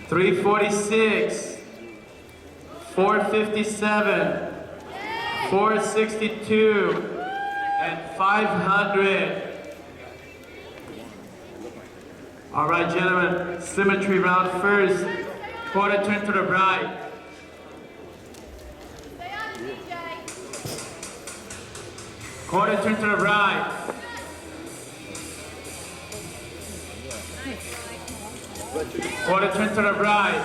346, 457, 462, and 500. All right, gentlemen, symmetry round first. Quarter turn to the right. Quarter turn to the right. Quarter turn to the right.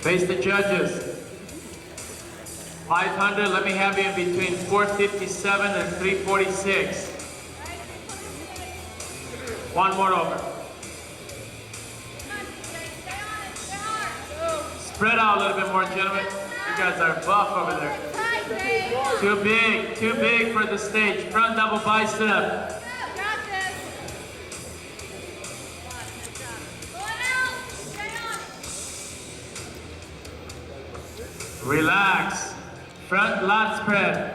Face the judges. 500, let me have you in between 457 and 346. One more over. Spread out a little bit more, gentlemen. You guys are buff over there. Too big for the stage. Front double bicep. Relax. Front lat spread.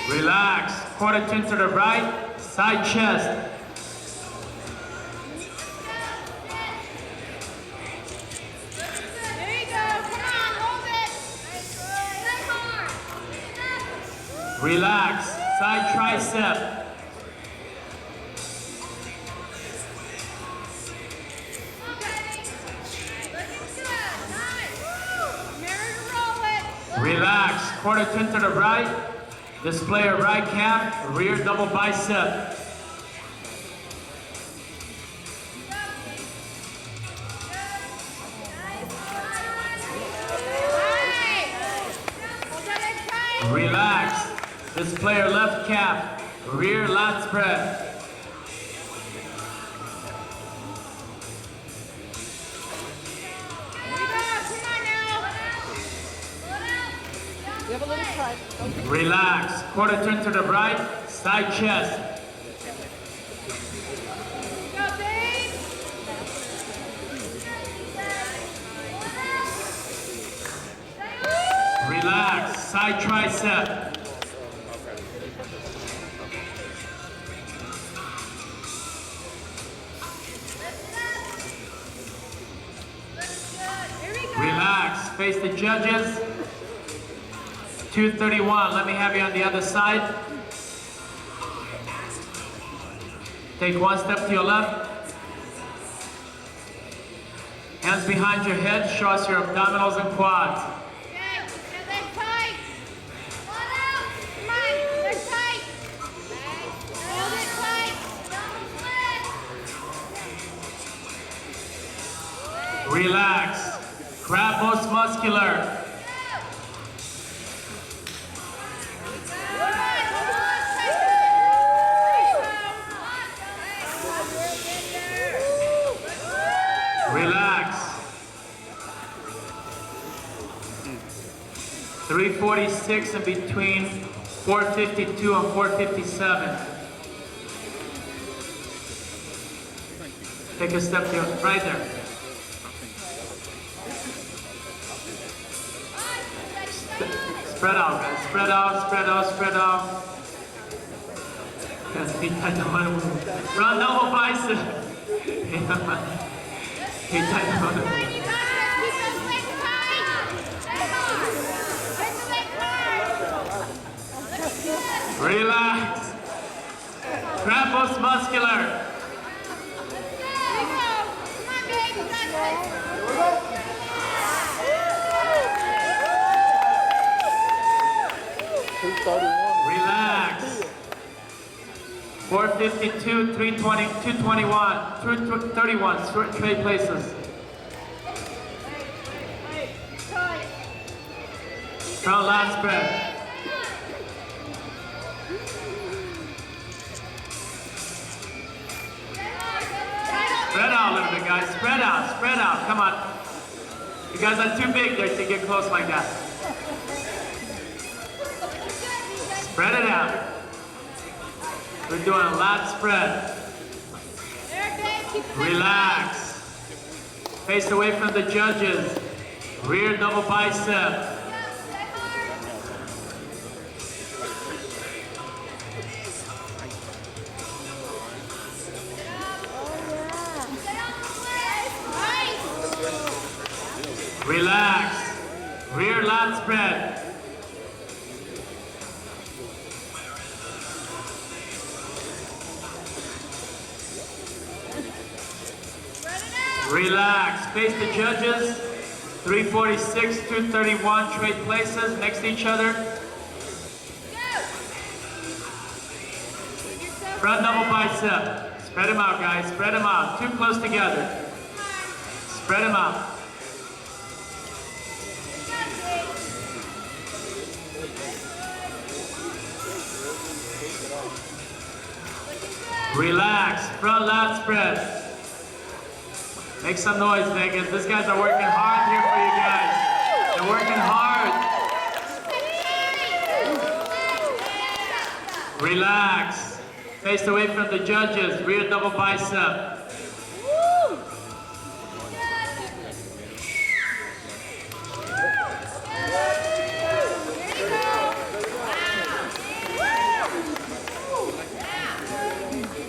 Relax. Quarter turn to the right. Side chest. Relax. Side tricep. Relax. Quarter turn to the right. Display a right calf, rear double bicep. Relax. Display your left calf, rear lat spread. Relax. Quarter turn to the right, side chest. Relax. Side tricep. Relax. Face the judges. 231, let me have you on the other side. Take one step to your left. Hands behind your head, show us your abdominals and quads. Relax. Grab most muscular. Relax. 346 in between 452 and 457. Take a step to your right there. Spread out, guys. Spread out, spread out, spread out. Guys, feet tight, don't want to move. Front double bicep. Feet tight, don't want to move. Relax. Trapezius muscular. 231. Relax. 452, 320, 221, 231, straight places. Front lat spread. Spread out a little bit, guys. Spread out, spread out. Come on. You guys are too big there to get close like that. Spread it out. We're doing a lat spread. Relax. Face away from the judges. Rear double bicep. Relax. Rear lat spread. Relax. Face the judges. 346, 231, trade places next to each other. Front double bicep. Spread them out, guys. Spread them out. Too close together. Spread them out. Relax. Front lat spread. Make some noise, Vegas. These guys are working hard here for you guys. They're working hard. Relax. Face away from the judges. Rear double bicep.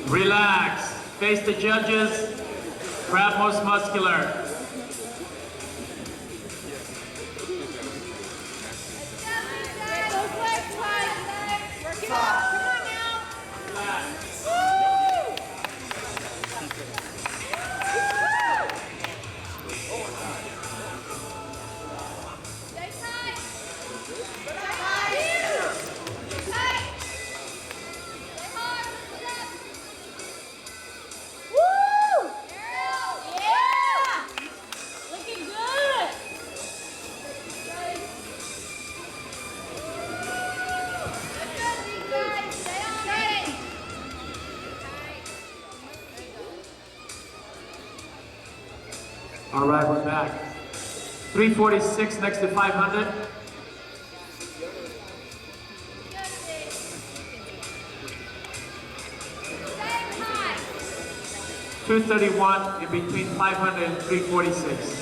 Relax. Face the judges. Grab most muscular. All right, we're back. 346 next to 500. $231 in between 500 and 346.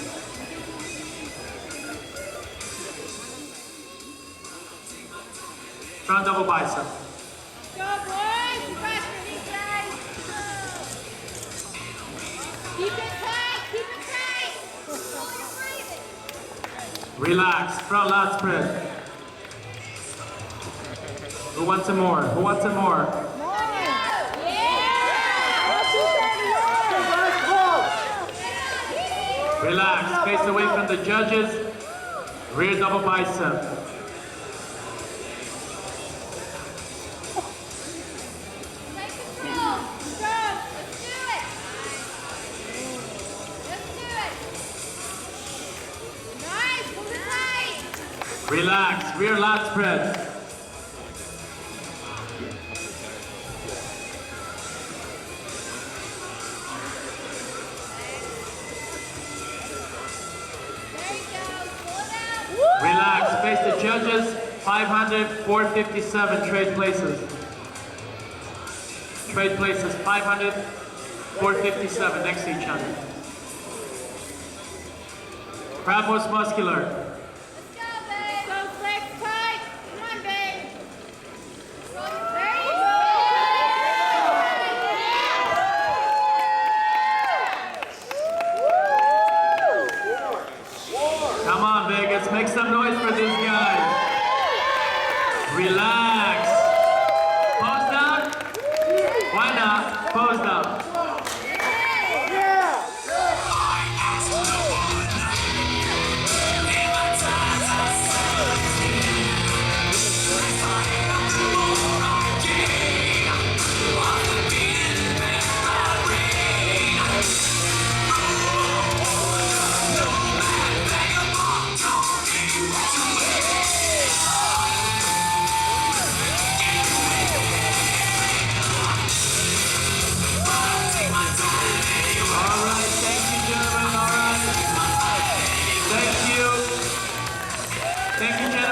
Front double bicep. Go, boys! Keep it tight! Keep it tight! Relax. Front lat spread. Who wants some more? Who wants some more? Relax. Face away from the judges. Rear double bicep. Relax, rear lat spread. Relax, face the judges. 500, 457, trade places. Trade places, 500, 457, next to each other. Grab most muscular. Come on, Vegas, make some noise for these guys. Relax.